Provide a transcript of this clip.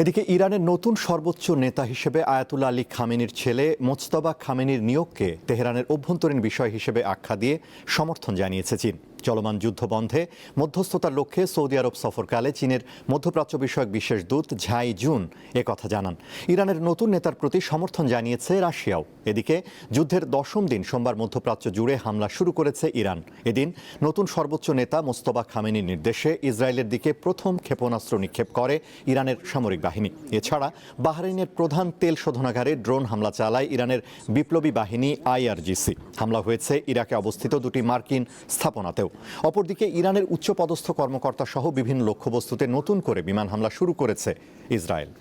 এদিকে ইরানের নতুন সর্বোচ্চ নেতা হিসেবে আয়াতুল্লাহ আলী খামেনির ছেলে মোজতবা খামেনির নিয়োগকে তেহরানের অভ্যন্তরীণ বিষয় হিসেবে আখ্যা দিয়ে সমর্থন জানিয়েছে চীন। চলমান যুদ্ধ বন্ধে মধ্যস্থতার লক্ষ্যে সৌদি আরব সফরকালে চীনের মধ্যপ্রাচ্য বিষয়ক বিশেষ দূত ঝাই জুন একথা জানান। ইরানের নতুন নেতার প্রতি সমর্থন জানিয়েছে রাশিয়াও। এদিকে যুদ্ধের 10ম দিন সোমবার মধ্যপ্রাচ্য জুড়ে হামলা শুরু করেছে ইরান। এদিন নতুন সর্বোচ্চ নেতা মোজতবা খামেনির নির্দেশে ইসরায়েলের দিকে প্রথম ক্ষেপণাস্ত্র নিক্ষেপ করে ইরানের সামরিক বাহিনী। এছাড়া বাহরাইনের প্রধান তেল শোধনাগারে ড্রোন হামলা চালায় ইরানের বিপ্লবী বাহিনী IRGC। হামলা হয়েছে ইরাকে অবস্থিত দুটি মার্কিন স্থাপনাতেও। অপরদিকে ইরানের উচ্চপদস্থ কর্মকর্তা সহ বিভিন্ন লক্ষ্যবস্তুতে নতুন করে বিমান হামলা শুরু করেছে ইসরায়েল।